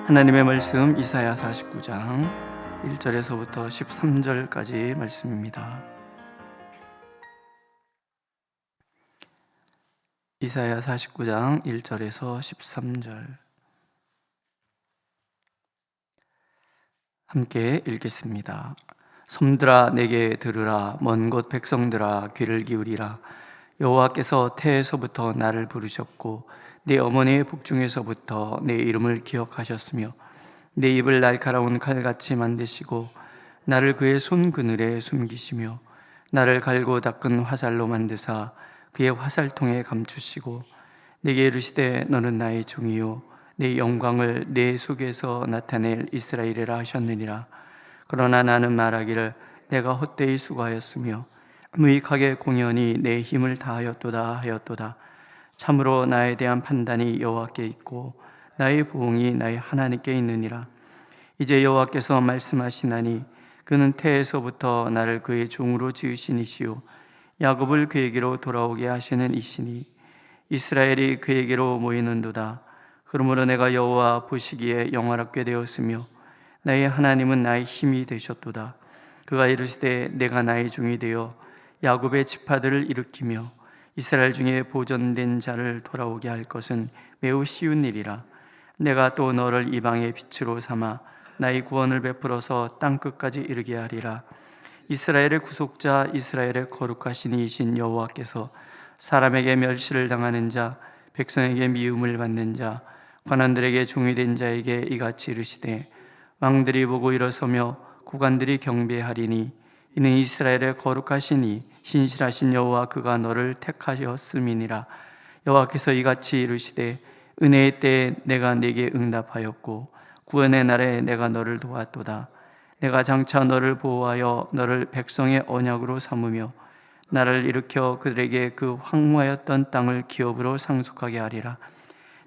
하나님의 말씀 이사야 49장 1절에서부터 13절까지 말씀입니다. 이사야 49장 1절에서 13절 함께 읽겠습니다. 섬들아 내게 들으라. 먼 곳 백성들아 귀를 기울이라. 여호와께서 태에서부터 나를 부르셨고 내 어머니의 복중에서부터 내 이름을 기억하셨으며 내 입을 날카로운 칼같이 만드시고 나를 그의 손 그늘에 숨기시며 나를 갈고 닦은 화살로 만드사 그의 화살통에 감추시고 내게 이르시되 너는 나의 종이요 내 영광을 내 속에서 나타낼 이스라엘이라 하셨느니라. 그러나 나는 말하기를 내가 헛되이 수고하였으며 무익하게 공연히 내 힘을 다하였도다 하였도다. 참으로 나에 대한 판단이 여호와께 있고 나의 보응이 나의 하나님께 있느니라. 이제 여호와께서 말씀하시나니 그는 태에서부터 나를 그의 종으로 지으신 이시요 야곱을 그에게로 돌아오게 하시는 이시니 이스라엘이 그에게로 모이는도다. 그러므로 내가 여호와 보시기에 영화롭게 되었으며 나의 하나님은 나의 힘이 되셨도다. 그가 이르시되 내가 나의 종이 되어 야곱의 지파들을 일으키며 이스라엘 중에 보존된 자를 돌아오게 할 것은 매우 쉬운 일이라. 내가 또 너를 이방의 빛으로 삼아 나의 구원을 베풀어서 땅끝까지 이르게 하리라. 이스라엘의 구속자 이스라엘의 거룩하신 이신 여호와께서 사람에게 멸시를 당하는 자 백성에게 미움을 받는 자 관원들에게 종이 된 자에게 이같이 이르시되 왕들이 보고 일어서며 구관들이 경배하리니 이는 이스라엘의 거룩하시니 신실하신 여호와 그가 너를 택하셨음이니라. 여호와께서 이같이 이르시되 은혜의 때에 내가 네게 응답하였고 구원의 날에 내가 너를 도왔도다. 내가 장차 너를 보호하여 너를 백성의 언약으로 삼으며 나를 일으켜 그들에게 그 황무하였던 땅을 기업으로 상속하게 하리라.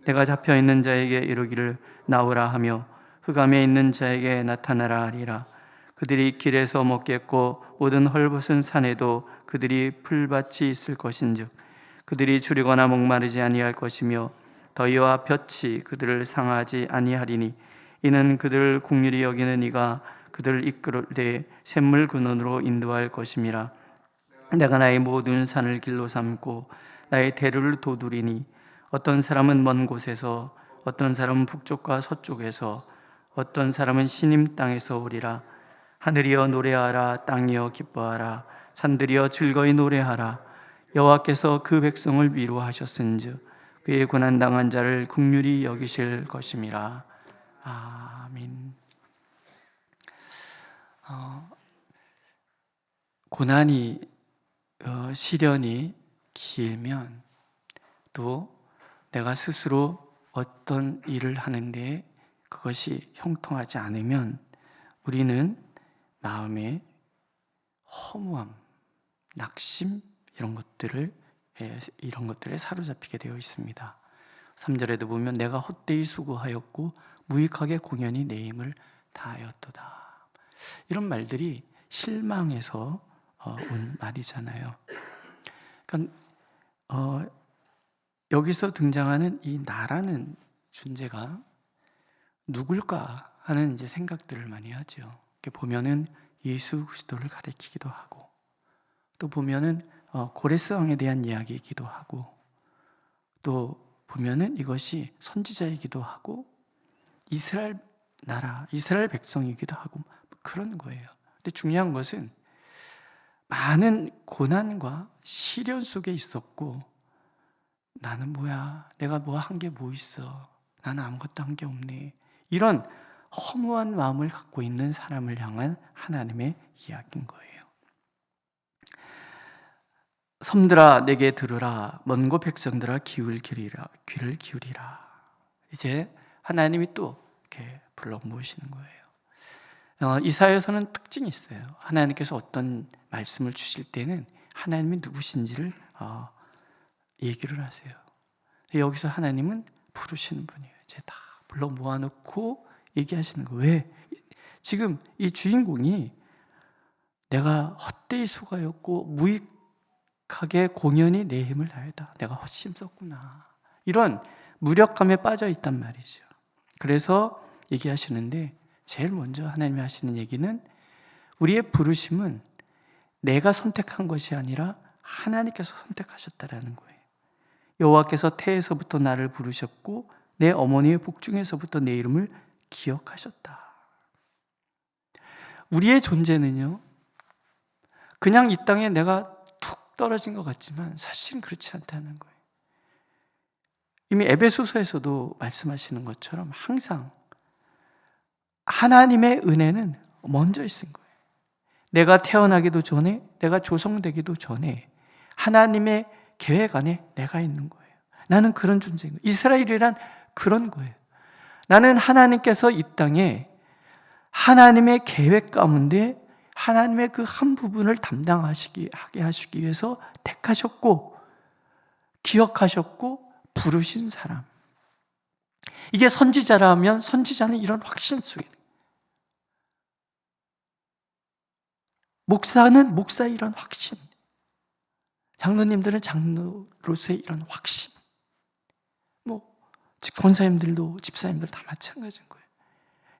내가 잡혀있는 자에게 이르기를 나오라 하며 흑암에 있는 자에게 나타나라 하리라. 그들이 길에서 먹겠고 모든 헐벗은 산에도 그들이 풀밭이 있을 것인즉 그들이 주리거나 목마르지 아니할 것이며 더위와 볕이 그들을 상하지 아니하리니 이는 그들을 긍휼히 여기는 이가 그들을 이끌 때 샘물 근원으로 인도할 것임이라. 내가 나의 모든 산을 길로 삼고 나의 대류를 도두리니 어떤 사람은 먼 곳에서 어떤 사람은 북쪽과 서쪽에서 어떤 사람은 시님 땅에서 오리라. 하늘이여 노래하라. 땅이여 기뻐하라. 산들이여 즐거이 노래하라. 여호와께서 그 백성을 위로하셨은즉 그의 고난당한 자를 긍휼히 여기실 것임이라. 아멘. 고난이 시련이 길면 또 내가 스스로 어떤 일을 하는데 그것이 형통하지 않으면 우리는 마음에 허무함, 낙심 이런 것들에 사로잡히게 되어 있습니다. 3절에도 보면 내가 헛되이 수고하였고 무익하게 공연히 내 힘을 다하였도다. 이런 말들이 실망에서 온 말이잖아요. 그러니까 여기서 등장하는 이 나라는 존재가 누굴까 하는 이제 생각들을 많이 하죠. 이렇게 보면은 예수 그리스도를 가리키기도 하고 또 보면은 고레스 왕에 대한 이야기이기도 하고 또 보면은 이것이 선지자이기도 하고 이스라엘 나라, 이스라엘 백성이기도 하고 그런 거예요. 근데 중요한 것은 많은 고난과 시련 속에 있었고 나는 뭐야? 내가 뭐 한 게 뭐 있어? 나는 아무것도 한 게 없네. 이런 허무한 마음을 갖고 있는 사람을 향한 하나님의 이야기인 거예요. 섬들아 내게 들으라. 먼 곳 백성들아 귀를 기울이라. 이제 하나님이 또 이렇게 불러 모으시는 거예요. 이사야서는 특징이 있어요. 하나님께서 어떤 말씀을 주실 때는 하나님이 누구신지를 얘기를 하세요. 여기서 하나님은 부르시는 분이에요. 이제 다 불러 모아놓고 얘기하시는 거예요. 왜? 지금 이 주인공이 내가 헛되이 수고하였고 무익하게 공연히 내 힘을 다했다. 내가 헛심썼구나. 이런 무력감에 빠져 있단 말이죠. 그래서 얘기하시는데 제일 먼저 하나님이 하시는 얘기는 우리의 부르심은 내가 선택한 것이 아니라 하나님께서 선택하셨다라는 거예요. 여호와께서 태에서부터 나를 부르셨고 내 어머니의 복중에서부터 내 이름을 기억하셨다. 우리의 존재는요, 그냥 이 땅에 내가 툭 떨어진 것 같지만 사실은 그렇지 않다는 거예요. 이미 에베소서에서도 말씀하시는 것처럼 항상 하나님의 은혜는 먼저 있은 거예요. 내가 태어나기도 전에, 내가 조성되기도 전에 하나님의 계획 안에 내가 있는 거예요. 나는 그런 존재인 거예요. 이스라엘이란 그런 거예요. 나는 하나님께서 이 땅에 하나님의 계획 가운데 하나님의 그 한 부분을 하게 하시기 위해서 택하셨고 기억하셨고 부르신 사람. 이게 선지자라면 선지자는 이런 확신 속에, 목사는 목사의 이런 확신, 장로님들은 장로로서의 이런 확신, 권사님들도 집사님들 다 마찬가지인 거예요.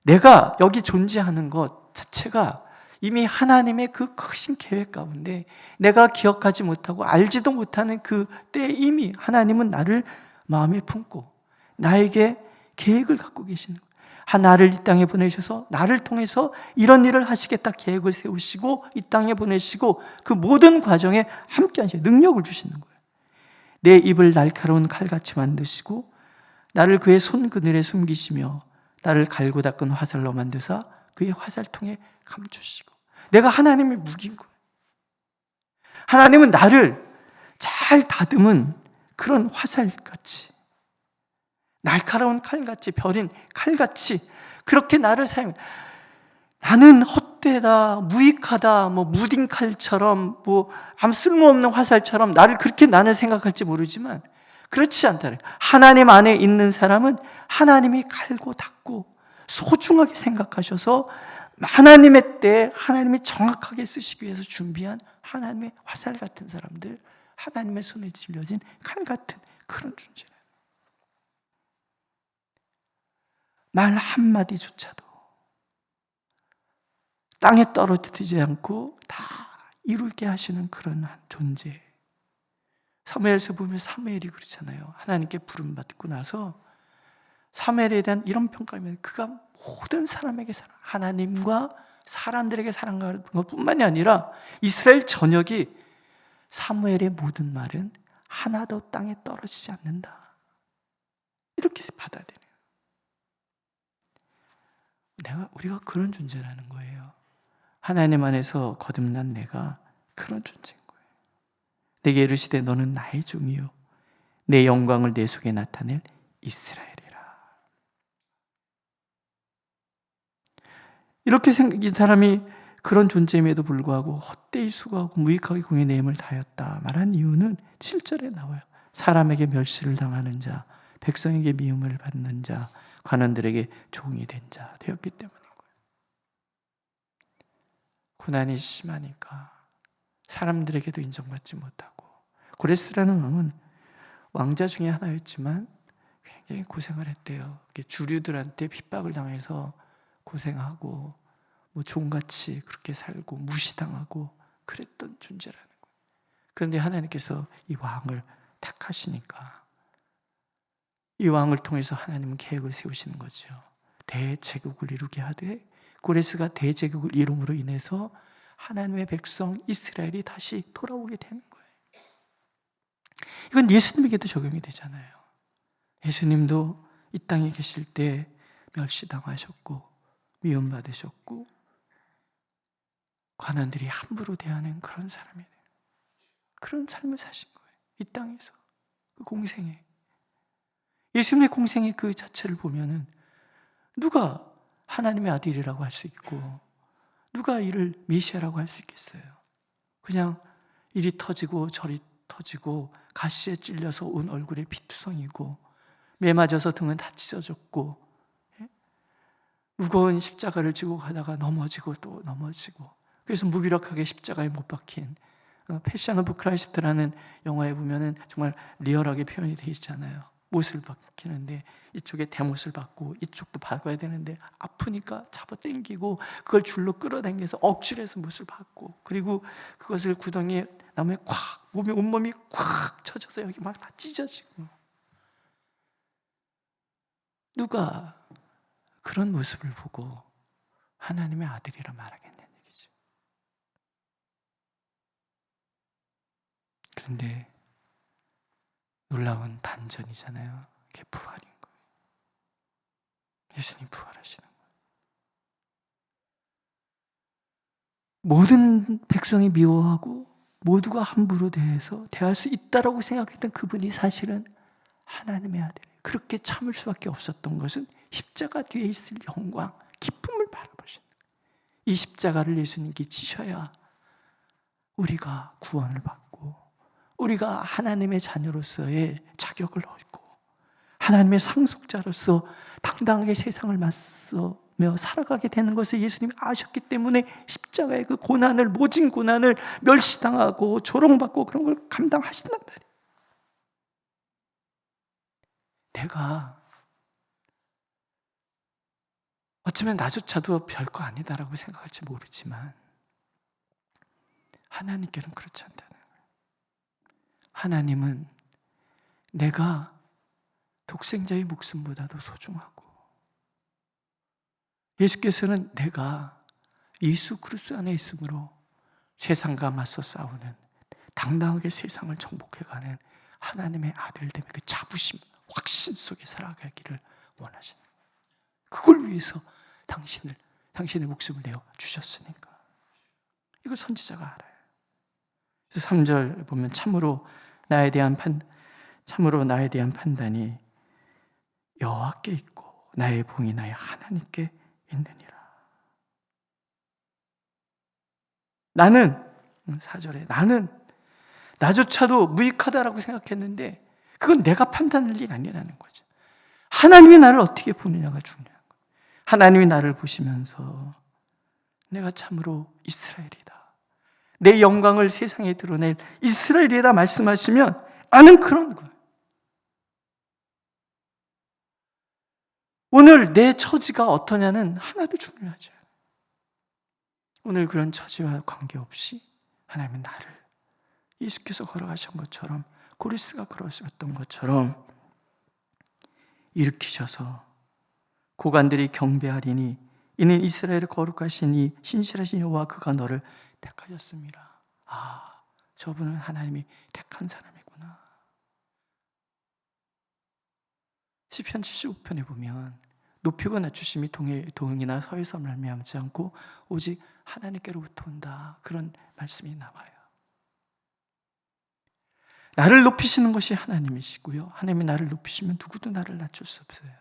내가 여기 존재하는 것 자체가 이미 하나님의 그 크신 계획 가운데 내가 기억하지 못하고 알지도 못하는 그 때에 이미 하나님은 나를 마음에 품고 나에게 계획을 갖고 계시는 거예요. 나를 이 땅에 보내셔서 나를 통해서 이런 일을 하시겠다 계획을 세우시고 이 땅에 보내시고 그 모든 과정에 함께 하시고 능력을 주시는 거예요. 내 입을 날카로운 칼같이 만드시고 나를 그의 손 그늘에 숨기시며 나를 갈고 닦은 화살로 만드사 그의 화살통에 감추시고. 내가 하나님의 무기인 거예요. 하나님은 나를 잘 다듬은 그런 화살같이, 날카로운 칼같이, 벼린 칼같이 그렇게 나를 사용해. 나는 헛되다, 무익하다, 무딘 칼처럼, 아무 쓸모없는 화살처럼 나를 그렇게 나는 생각할지 모르지만 그렇지 않다. 하나님 안에 있는 사람은 하나님이 갈고 닦고 소중하게 생각하셔서 하나님의 때에 하나님이 정확하게 쓰시기 위해서 준비한 하나님의 화살 같은 사람들, 하나님의 손에 찔려진 칼 같은 그런 존재예요. 말 한마디조차도 땅에 떨어지지 않고 다 이루게 하시는 그런 한 존재. 사무엘서 보면 사무엘이 그렇잖아요. 하나님께 부름받고 나서 사무엘에 대한 이런 평가면 그가 모든 사람에게 하나님과 사람들에게 사랑하는 것뿐만이 아니라 이스라엘 전역이 사무엘의 모든 말은 하나도 땅에 떨어지지 않는다, 이렇게 받아들여요. 우리가 그런 존재라는 거예요. 하나님 안에서 거듭난 내가 그런 존재인 거예요. 내게 이르시되 너는 나의 종이요 내 영광을 내 속에 나타낼 이스라엘이라. 이렇게 생긴 사람이 그런 존재임에도 불구하고 헛되이 수고하고 무익하게 공의 내임을 다하였다 말한 이유는 7절에 나와요. 사람에게 멸시를 당하는 자, 백성에게 미움을 받는 자, 관원들에게 종이 된 자 되었기 때문인 거예요. 고난이 심하니까 사람들에게도 인정받지 못하고, 고레스라는 왕은 왕자 중에 하나였지만 굉장히 고생을 했대요. 주류들한테 핍박을 당해서 고생하고 종같이 그렇게 살고 무시당하고 그랬던 존재라는 거예요. 그런데 하나님께서 이 왕을 택하시니까 이 왕을 통해서 하나님은 계획을 세우시는 거죠. 대제국을 이루게 하되, 고레스가 대제국을 이룸으로 인해서 하나님의 백성 이스라엘이 다시 돌아오게 되는 거예요. 이건 예수님에게도 적용이 되잖아요. 예수님도 이 땅에 계실 때 멸시당하셨고 미움받으셨고 관원들이 함부로 대하는 그런 사람이에요. 그런 삶을 사신 거예요. 이 땅에서 그 공생에. 예수님의 공생의 그 자체를 보면은 누가 하나님의 아들이라고 할 수 있고 누가 이를 메시아라고 할 수 있겠어요? 그냥 이리 터지고 저리 터지고 가시에 찔려서 온 얼굴에 피투성이고 매 맞아서 등은 다 찢어졌고 무거운 십자가를 지고 가다가 넘어지고 또 넘어지고, 그래서 무기력하게 십자가에 못 박힌 패션 오브 크라이스트라는 영화에 보면은 정말 리얼하게 표현이 되어 있잖아요. 못을 박히는데 이쪽에 대못을 박고 이쪽도 박아야 되는데 아프니까 잡아당기고 그걸 줄로 끌어당겨서 억지로 해서 못을 박고, 그리고 그것을 구덩이에 나무에 콱 몸이 온몸이 콱 쳐져서 여기 막 다 찢어지고. 누가 그런 모습을 보고 하나님의 아들이라 말하겠냐는 얘기죠. 그런데 놀라운 반전이잖아요. 그게 부활인 거예요. 예수님 부활하시는 거예요. 모든 백성이 미워하고 모두가 함부로 대해서 대할 수 있다라고 생각했던 그분이 사실은 하나님의 아들이에요. 그렇게 참을 수밖에 없었던 것은 십자가 뒤에 있을 영광, 기쁨을 바라보시는 거예요. 이 십자가를 예수님께 지셔야 우리가 구원을 받고 우리가 하나님의 자녀로서의 자격을 얻고 하나님의 상속자로서 당당하게 세상을 맞서며 살아가게 되는 것을 예수님이 아셨기 때문에 십자가의 그 고난을, 모진 고난을 멸시당하고 조롱받고 그런 걸 감당하신단 말이에요. 내가 어쩌면 나조차도 별거 아니다라고 생각할지 모르지만 하나님께는 그렇지 않다는 거예요. 하나님은 내가 독생자의 목숨보다도 소중하고, 예수께서는 내가 예수 그리스도 안에 있으므로 세상과 맞서 싸우는, 당당하게 세상을 정복해가는 하나님의 아들됨의 그 자부심, 확신 속에 살아가기를 원하시는 거예요. 그걸 위해서 당신의 목숨을 내어 주셨으니까. 이걸 선지자가 알아요. 그래서 3절 보면 참으로 나에 대한 판단이 여호와께 있고 나의 봉이 나의 하나님께 있느니라. 나는 4절에 나는 나조차도 무익하다라고 생각했는데 그건 내가 판단할 일이 아니라는 거죠. 하나님이 나를 어떻게 보느냐가 중요한 거예요. 하나님이 나를 보시면서 내가 참으로 이스라엘이다, 내 영광을 세상에 드러낼 이스라엘이다 말씀하시면 나는 그런 거예요. 오늘 내 처지가 어떠냐는 하나도 중요하지 않아요. 오늘 그런 처지와 관계없이 하나님은 나를 예수께서 걸어가신 것처럼, 고리스가 걸어갔던 것처럼 일으키셔서 고관들이 경배하리니 이는 이스라엘의 거룩하신 이 신실하신 여호와 그가 너를 택하셨습니다. 아, 저분은 하나님이 택한 사람이구나. 시편 75편에 보면 높이고 낮추심이 동이나 서에서 말미암지 않고 오직 하나님께로부터 온다, 그런 말씀이 나와요. 나를 높이시는 것이 하나님이시고요, 하나님이 나를 높이시면 누구도 나를 낮출 수 없어요.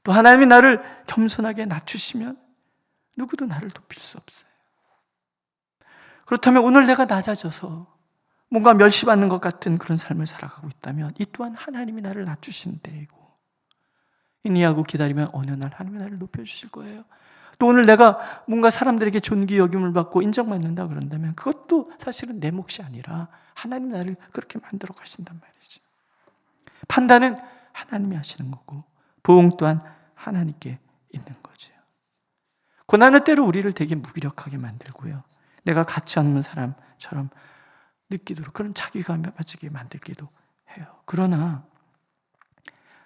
또 하나님이 나를 겸손하게 낮추시면 누구도 나를 높일 수 없어요. 그렇다면 오늘 내가 낮아져서 뭔가 멸시받는 것 같은 그런 삶을 살아가고 있다면 이 또한 하나님이 나를 낮추시는 때이고, 인내하고 기다리면 어느 날 하나님이 나를 높여주실 거예요. 또 오늘 내가 뭔가 사람들에게 존귀 여김을 받고 인정받는다 그런다면 그것도 사실은 내 몫이 아니라 하나님 나를 그렇게 만들어 가신단 말이죠. 판단은 하나님이 하시는 거고 보응 또한 하나님께 있는 거죠. 고난은 때로 우리를 되게 무기력하게 만들고요, 내가 가치 없는 사람처럼 느끼도록 그런 자기감에 빠지게 만들기도 해요. 그러나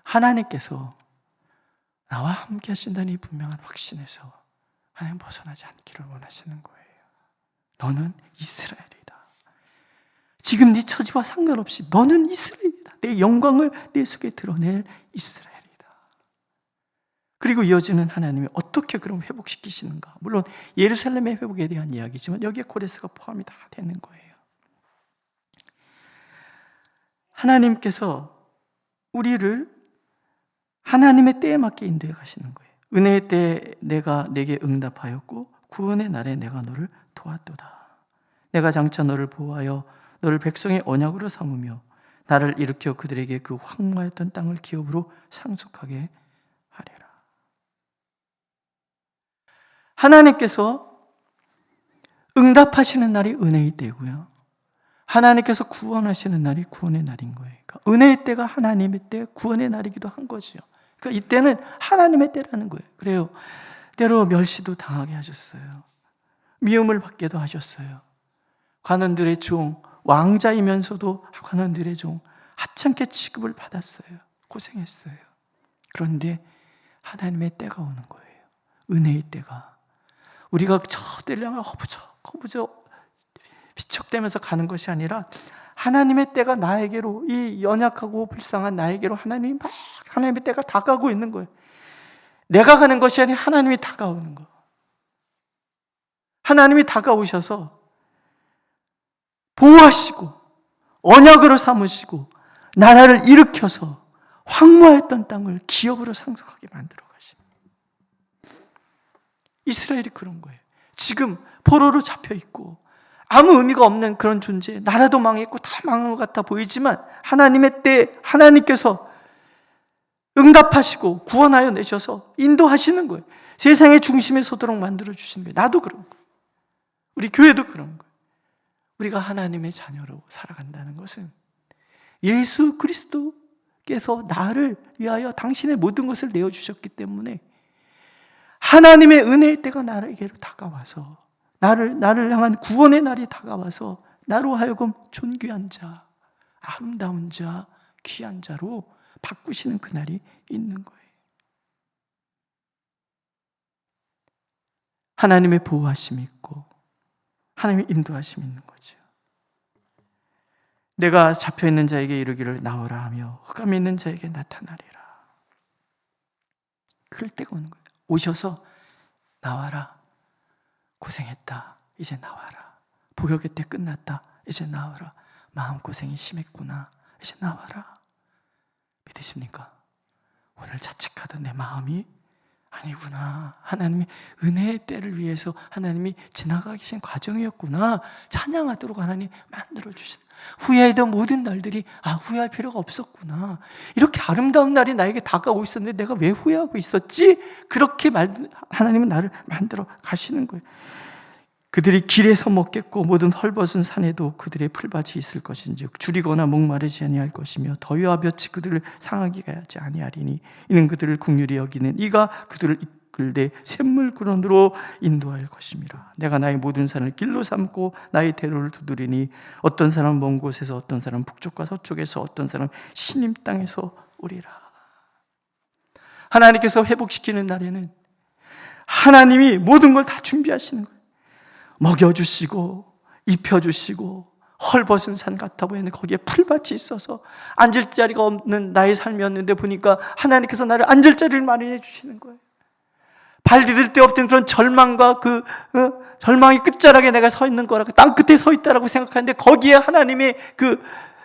하나님께서 나와 함께 하신다는 이 분명한 확신에서 하나님 벗어나지 않기를 원하시는 거예요. 너는 이스라엘이다. 지금 네 처지와 상관없이 너는 이스라엘이다. 내 영광을 내 속에 드러낼 이스라엘이다. 그리고 이어지는 하나님이 어떻게 그럼 회복시키시는가? 물론 예루살렘의 회복에 대한 이야기지만 여기에 고레스가 포함이 다 되는 거예요. 하나님께서 우리를 하나님의 때에 맞게 인도해 가시는 거예요. 은혜의 때에 내가 내게 응답하였고 구원의 날에 내가 너를 도왔도다. 내가 장차 너를 보호하여 너를 백성의 언약으로 삼으며 나를 일으켜 그들에게 그 황무하였던 땅을 기업으로 상속하게 하리라. 하나님께서 응답하시는 날이 은혜의 때고요, 하나님께서 구원하시는 날이 구원의 날인 거예요. 그러니까 은혜의 때가 하나님의 때, 구원의 날이기도 한 거죠. 그러니까 이때는 하나님의 때라는 거예요. 그래요. 때로 멸시도 당하게 하셨어요. 미움을 받게도 하셨어요. 관원들의 종, 왕자이면서도 관원들의 종, 하찮게 취급을 받았어요. 고생했어요. 그런데 하나님의 때가 오는 거예요. 은혜의 때가. 우리가 저 때를 향해 허부적 비척대면서 가는 것이 아니라 하나님의 때가 나에게로, 이 연약하고 불쌍한 나에게로 하나님의 때가 다가오고 있는 거예요. 내가 가는 것이 아니라 하나님이 다가오는 거. 하나님이 다가오셔서 보호하시고 언약으로 삼으시고 나라를 일으켜서 황무했던 땅을 기업으로 상속하게 만들어 가시는 거예요. 이스라엘이 그런 거예요. 지금 포로로 잡혀 있고 아무 의미가 없는 그런 존재, 나라도 망했고 다 망한 것 같아 보이지만 하나님의 때 하나님께서 응답하시고 구원하여 내셔서 인도하시는 거예요. 세상의 중심에 서도록 만들어 주시는 거예요. 나도 그런 거예요. 우리 교회도 그런 거예요. 우리가 하나님의 자녀로 살아간다는 것은 예수 그리스도께서 나를 위하여 당신의 모든 것을 내어주셨기 때문에 하나님의 은혜의 때가 나에게로 다가와서 나를 향한 구원의 날이 다가와서 나로 하여금 존귀한 자, 아름다운 자, 귀한 자로 바꾸시는 그날이 있는 거예요. 하나님의 보호하심이 있고 하나님의 인도하심이 있는 거죠. 내가 잡혀있는 자에게 이르기를 나오라 하며 흑암에 있는 자에게 나타나리라. 그럴 때가 오는 거예요. 오셔서 나와라. 고생했다. 이제 나와라. 보혈의 때 끝났다. 이제 나와라. 마음고생이 심했구나. 이제 나와라. 믿으십니까? 오늘 자책하던 내 마음이 아니구나. 하나님의 은혜의 때를 위해서 하나님이 지나가 계신 과정이었구나. 찬양하도록 하나님 만들어주신, 후회했던 모든 날들이 후회할 필요가 없었구나. 이렇게 아름다운 날이 나에게 다가오고 있었는데 내가 왜 후회하고 있었지? 그렇게 하나님은 나를 만들어 가시는 거예요. 그들이 길에서 먹겠고 모든 헐벗은 산에도 그들의 풀밭이 있을 것인즉 줄이거나 목마르지 아니할 것이며 더위와 볕이 그들을 상하게 하지 아니하리니 이는 그들을 긍휼히 여기는 이가 그들을 이끌되 샘물구름으로 인도할 것임이라. 내가 나의 모든 산을 길로 삼고 나의 대로를 두드리니 어떤 사람은 먼 곳에서 어떤 사람은 북쪽과 서쪽에서 어떤 사람은 시님 땅에서 오리라. 하나님께서 회복시키는 날에는 하나님이 모든 걸 다 준비하시는 거예요. 먹여주시고 입혀주시고 헐벗은 산 같아 보이는 거기에 풀밭이 있어서 앉을 자리가 없는 나의 삶이었는데 보니까 하나님께서 나를 앉을 자리를 마련해 주시는 거예요. 발 디딜 데 없던 그런 절망과 절망의 끝자락에 내가 서 있는 거라고, 땅 끝에 서 있다라고 생각하는데 거기에 하나님의 그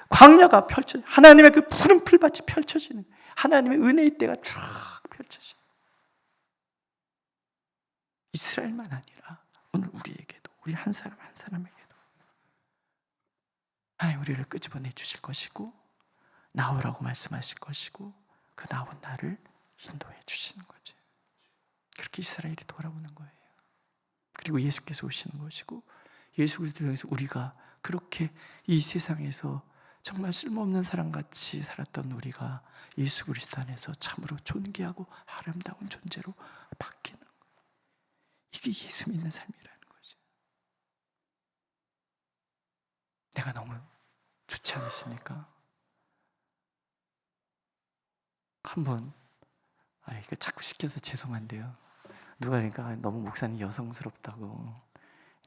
광야가 펼쳐져, 하나님의 그 푸른 풀밭이 펼쳐지는, 하나님의 은혜의 때가 쫙 펼쳐지는. 이스라엘만 아니라 오늘 우리에게도, 우리 한 사람 한 사람에게도 하나님 우리를 끄집어내 주실 것이고 나오라고 말씀하실 것이고 그 나온 나를 인도해 주시는 거죠. 그렇게 이스라엘이 돌아오는 거예요. 그리고 예수께서 오시는 것이고 예수 그리스도에서 우리가 그렇게 이 세상에서 정말 쓸모없는 사람같이 살았던 우리가 예수 그리스도 안에서 참으로 존귀하고 아름다운 존재로 바뀌는 거예요. 이게 예수 믿는 삶이라는 거죠. 내가 너무 좋지 않으십니까? 한번 이거 자꾸 시켜서 죄송한데요. 누가 그러니까 너무 목사님 여성스럽다고,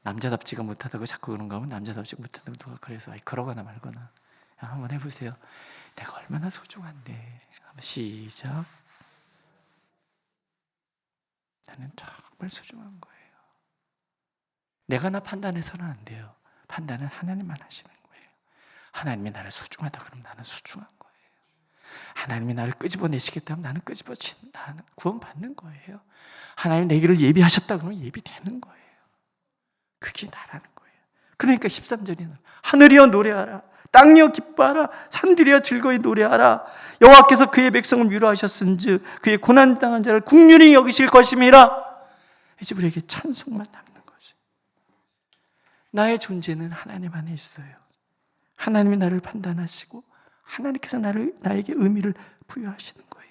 남자답지가 못하다고 자꾸 그런가 하면 남자답지 못하다고 누가 그래서 그러거나 말거나 한번 해보세요. 내가 얼마나 소중한데. 한번 시작. 나는 정말 소중한 거예요. 내가 나 판단해서는 안 돼요. 판단은 하나님만 하시는 거예요. 하나님이 나를 소중하다 그러면 나는 소중한 거예요. 하나님이 나를 끄집어내시겠다 하면 나는 나는 구원받는 거예요. 하나님 내 길을 예비하셨다 그러면 예비되는 거예요. 그게 나라는 거예요. 그러니까 13절에는 하늘이여 노래하라, 땅이여 기뻐하라, 산들이여 즐거이 노래하라. 여호와께서 그의 백성을 위로하셨은즉 그의 고난당한 자를 긍휼히 여기실 것임이라. 이제 우리에게 찬송만 남는 거지. 나의 존재는 하나님 안에 있어요. 하나님이 나를 판단하시고 하나님께서 나에게 의미를 부여하시는 거예요.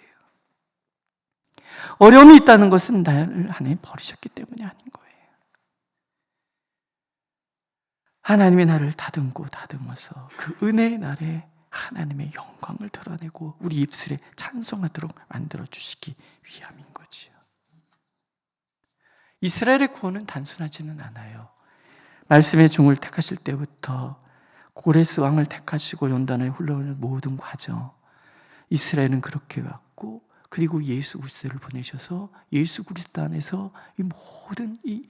어려움이 있다는 것은 나를 하나님 버리셨기 때문이 아닌 거예요. 하나님이 나를 다듬어서 그 은혜의 날에 하나님의 영광을 드러내고 우리 입술에 찬송하도록 만들어주시기 위함인 거지요. 이스라엘의 구원은 단순하지는 않아요. 말씀의 종을 택하실 때부터 고레스 왕을 택하시고 요단을 흘러오는 모든 과정, 이스라엘은 그렇게 왔고, 그리고 예수 그리스도를 보내셔서 예수 그리스도 안에서 이 모든 이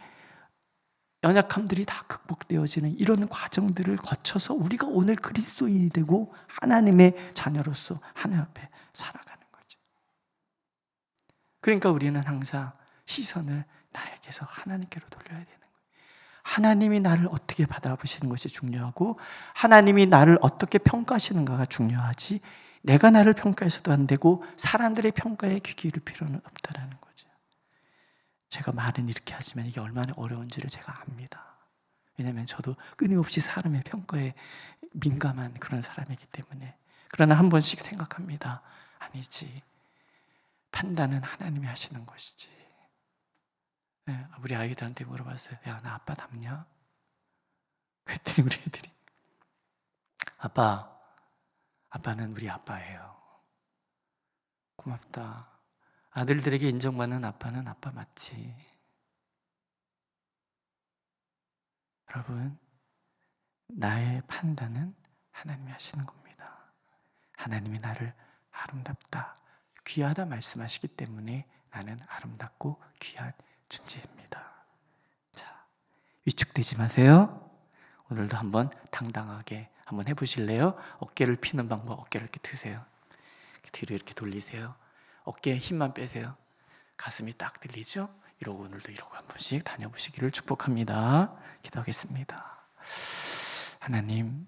연약함들이 다 극복되어지는 이런 과정들을 거쳐서 우리가 오늘 그리스도인이 되고 하나님의 자녀로서 하나님 앞에 살아가는 거죠. 그러니까 우리는 항상 시선을 나에게서 하나님께로 돌려야 되는 거예요. 하나님이 나를 어떻게 바라보시는 것이 중요하고 하나님이 나를 어떻게 평가하시는가가 중요하지, 내가 나를 평가해서도 안 되고 사람들의 평가에 귀 기울일 필요는 없다라는 거죠. 제가 말은 이렇게 하지만 이게 얼마나 어려운지를 제가 압니다. 왜냐하면 저도 끊임없이 사람의 평가에 민감한 그런 사람이기 때문에. 그러나 한 번씩 생각합니다. 아니지, 판단은 하나님이 하시는 것이지. 우리 아이들한테 물어봤어요. 야, 나 아빠 닮냐? 그랬더니 우리 애들이 아빠는 우리 아빠예요. 고맙다. 아들들에게 인정받는 아빠는 아빠 맞지. 여러분, 나의 판단은 하나님이 하시는 겁니다. 하나님이 나를 아름답다, 귀하다 말씀하시기 때문에 나는 아름답고 귀한 존재입니다. 자, 위축되지 마세요. 오늘도 한번 당당하게 한번 해보실래요? 어깨를 피는 방법, 어깨를 이렇게 드세요. 뒤로 이렇게 돌리세요. 어깨에 힘만 빼세요. 가슴이 딱 들리죠? 이러고 오늘도 이러고 한 번씩 다녀보시기를 축복합니다. 기도하겠습니다. 하나님,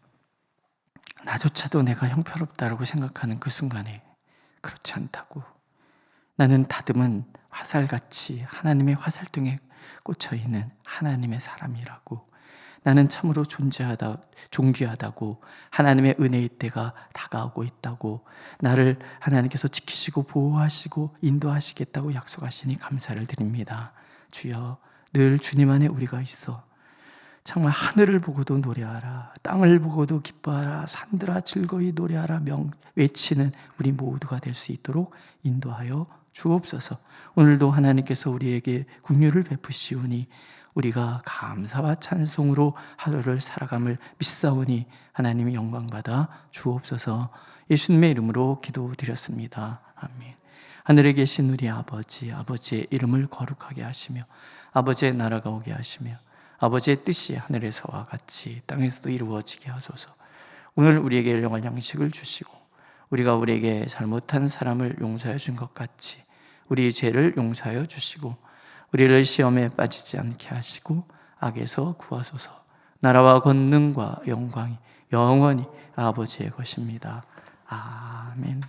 나조차도 내가 형편없다라고 생각하는 그 순간에 그렇지 않다고, 나는 다듬은 화살같이 하나님의 화살등에 꽂혀있는 하나님의 사람이라고, 나는 참으로 존귀하다고, 하나님의 은혜의 때가 다가오고 있다고, 나를 하나님께서 지키시고 보호하시고 인도하시겠다고 약속하시니 감사를 드립니다. 주여, 늘 주님 안에 우리가 있어 정말 하늘을 보고도 노래하라, 땅을 보고도 기뻐하라, 산들아 즐거이 노래하라 외치는 우리 모두가 될 수 있도록 인도하여 주옵소서. 오늘도 하나님께서 우리에게 긍휼을 베푸시오니 우리가 감사와 찬송으로 하루를 살아감을 믿사오니 하나님이 영광받아 주옵소서. 예수님의 이름으로 기도드렸습니다. 아멘. 하늘에 계신 우리 아버지의 이름을 거룩하게 하시며 아버지의 나라가 오게 하시며 아버지의 뜻이 하늘에서와 같이 땅에서도 이루어지게 하소서. 오늘 우리에게 일용할 양식을 주시고 우리가 우리에게 잘못한 사람을 용서해 준 것 같이 우리 죄를 용서하여 주시고 우리를 시험에 빠지지 않게 하시고 악에서 구하소서. 나라와 권능과 영광이 영원히 아버지의 것입니다. 아멘.